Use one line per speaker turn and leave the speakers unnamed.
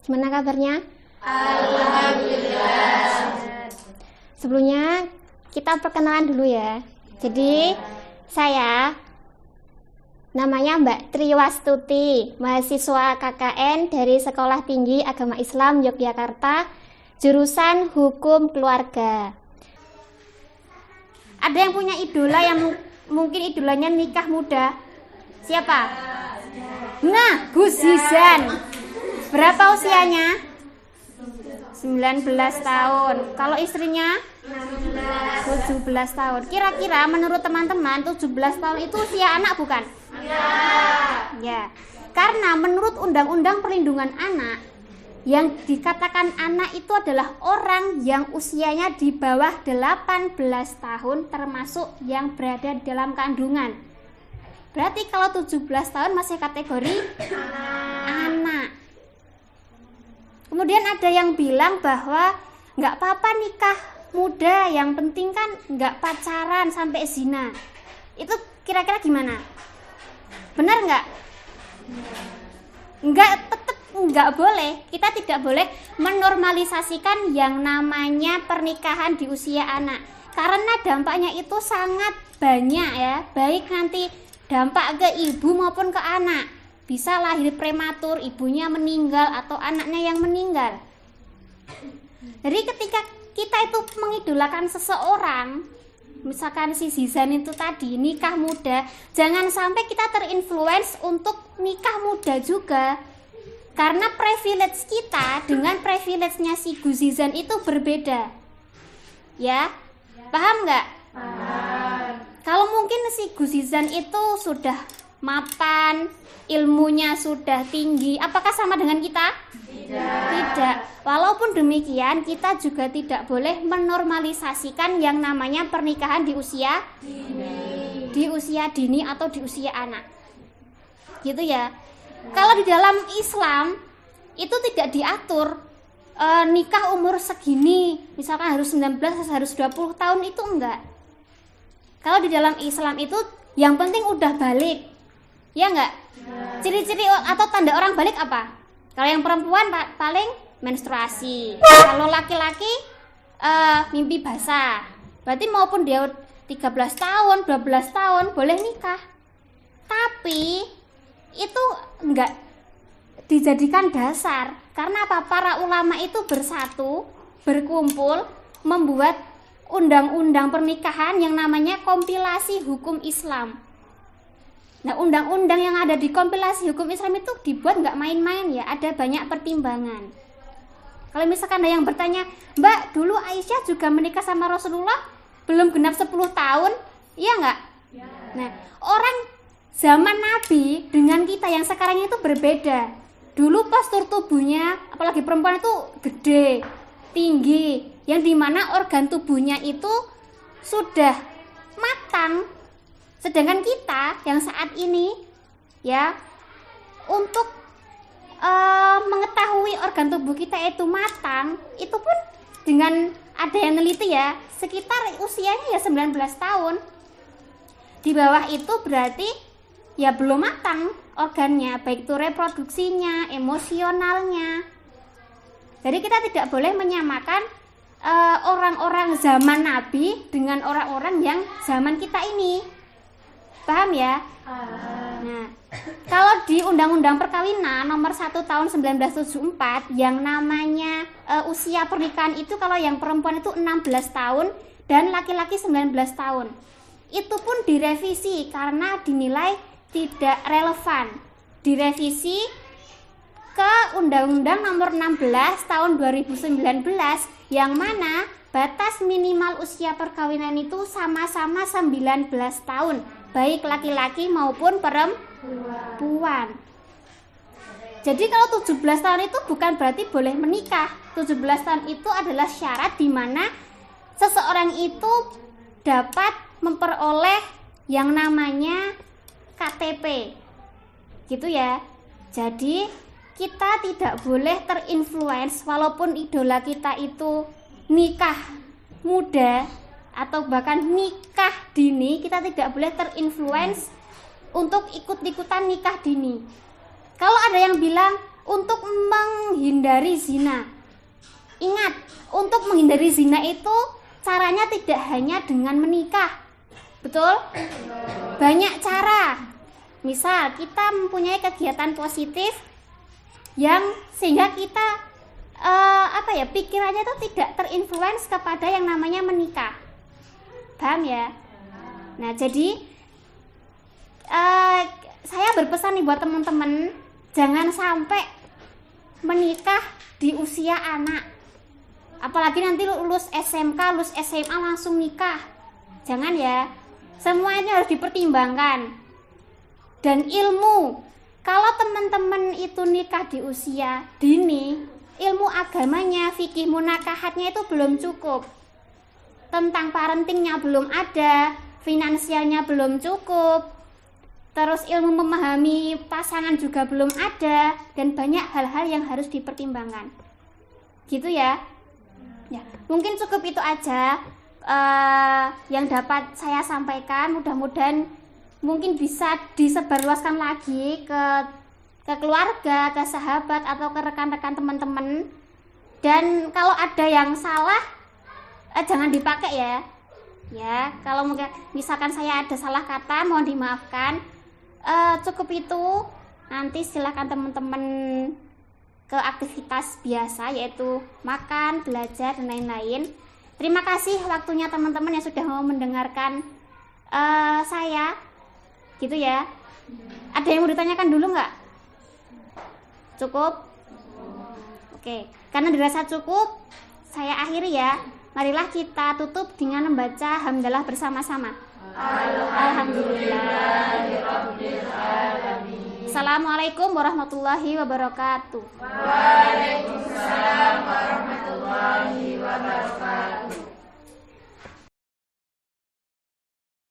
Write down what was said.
Gimana kabarnya?
Alhamdulillah.
Sebelumnya kita perkenalan dulu ya. Jadi saya namanya Mbak Triwastuti, mahasiswa KKN dari Sekolah Tinggi Agama Islam Yogyakarta, jurusan Hukum Keluarga. Ada yang punya idola yang mungkin idolanya nikah muda? Siapa? Nah, Gus Hizan. Berapa usianya? 19 tahun. Kalau istrinya? 17 tahun. Kira-kira menurut teman-teman 17 tahun itu usia anak bukan? Ya. Karena menurut Undang-Undang Perlindungan Anak, yang dikatakan anak itu adalah orang yang usianya di bawah 18 tahun termasuk yang berada di dalam kandungan. Berarti kalau 17 tahun masih kategori anak. Kemudian ada yang bilang bahwa nggak apa-apa nikah muda, yang penting kan nggak pacaran sampai zina. Itu kira-kira gimana? Benar nggak? Nggak, tetap nggak boleh. Kita tidak boleh menormalisasikan yang namanya pernikahan di usia anak, karena dampaknya itu sangat banyak ya, baik nanti dampak ke ibu maupun ke anak. Bisa lahir prematur, ibunya meninggal atau anaknya yang meninggal. Jadi ketika kita itu mengidolakan seseorang, misalkan si Zizan itu tadi nikah muda, jangan sampai kita terinfluence untuk nikah muda juga. Karena privilege kita dengan privilege-nya si Gus Zizan itu berbeda. Ya, paham nggak?
Paham.
Kalau mungkin si Gus Zizan itu sudah mapan, ilmunya sudah tinggi, apakah sama dengan kita? Tidak. Walaupun demikian, kita juga tidak boleh menormalisasikan yang namanya pernikahan di usia dini, atau di usia anak. Gitu ya. Kalau di dalam Islam itu tidak diatur nikah umur segini, misalkan harus 19, harus 20 tahun, itu enggak. Kalau di dalam Islam itu yang penting udah balik. Ya enggak? Ciri-ciri atau tanda orang balik apa? Kalau yang perempuan paling menstruasi. Kalau laki-laki mimpi basah. Berarti maupun dia 13 tahun, 12 tahun boleh nikah. Tapi itu enggak dijadikan dasar. Karena apa? Para ulama itu bersatu, berkumpul, membuat undang-undang pernikahan yang namanya kompilasi hukum Islam. Nah, undang-undang yang ada di kompilasi hukum Islam itu dibuat nggak main-main ya, ada banyak pertimbangan. Kalau misalkan ada yang bertanya, Mbak, dulu Aisyah juga menikah sama Rasulullah belum genap 10 tahun, iya nggak? Ya. Nah, orang zaman Nabi dengan kita yang sekarang itu berbeda. Dulu postur tubuhnya, apalagi perempuan itu gede, tinggi, yang dimana organ tubuhnya itu sudah matang. Sedangkan kita yang saat ini ya, untuk mengetahui organ tubuh kita itu matang, itu pun dengan ada yang neliti ya, sekitar usianya ya 19 tahun. Di bawah itu berarti ya belum matang organnya, baik itu reproduksinya, emosionalnya. Jadi kita tidak boleh menyamakan orang-orang zaman Nabi dengan orang-orang yang zaman kita ini. Paham ya? Nah, kalau di Undang-Undang Perkawinan nomor 1 tahun 1974 yang namanya usia pernikahan itu, kalau yang perempuan itu 16 tahun dan laki-laki 19 tahun. Itu pun direvisi karena dinilai tidak relevan. Direvisi ke Undang-Undang nomor 16 tahun 2019 yang mana batas minimal usia perkawinan itu sama-sama 19 tahun. Baik laki-laki maupun perempuan. Jadi kalau 17 tahun itu bukan berarti boleh menikah. 17 tahun itu adalah syarat di mana seseorang itu dapat memperoleh yang namanya KTP. Gitu ya. Jadi kita tidak boleh terinfluence walaupun idola kita itu nikah muda atau bahkan nikah dini, kita tidak boleh terinfluence untuk ikut-ikutan nikah dini. Kalau ada yang bilang untuk menghindari zina. Ingat, untuk menghindari zina itu caranya tidak hanya dengan menikah. Betul? Banyak cara. Misal kita mempunyai kegiatan positif yang sehingga kita pikirannya itu tidak terinfluence kepada yang namanya menikah. Paham ya? Nah, jadi saya berpesan nih buat teman-teman, jangan sampai menikah di usia anak. Apalagi nanti lulus SMK, lulus SMA langsung nikah. Jangan ya. Semua ini harus dipertimbangkan. Dan ilmu, kalau teman-teman itu nikah di usia dini, ilmu agamanya, fikih munakahatnya itu belum cukup. Tentang parentingnya belum ada, finansialnya belum cukup, terus ilmu memahami pasangan juga belum ada, dan banyak hal-hal yang harus dipertimbangkan. Gitu ya. Ya, mungkin cukup itu aja yang dapat saya sampaikan. Mudah-mudahan mungkin bisa disebarluaskan lagi ke keluarga, ke sahabat, atau ke rekan-rekan teman-teman. Dan kalau ada yang salah, jangan dipakai ya. Ya, kalau misalkan saya ada salah kata, mohon dimaafkan. Cukup itu. Nanti silakan teman-teman ke aktivitas biasa, yaitu makan, belajar, dan lain-lain. Terima kasih waktunya teman-teman yang sudah mau mendengarkan saya. Gitu ya. Ada yang mau ditanyakan dulu nggak? Cukup? Oke, karena dirasa cukup, saya akhiri ya. Marilah kita tutup dengan membaca hamdalah bersama-sama. Alhamdulillah. Assalamualaikum warahmatullahi wabarakatuh.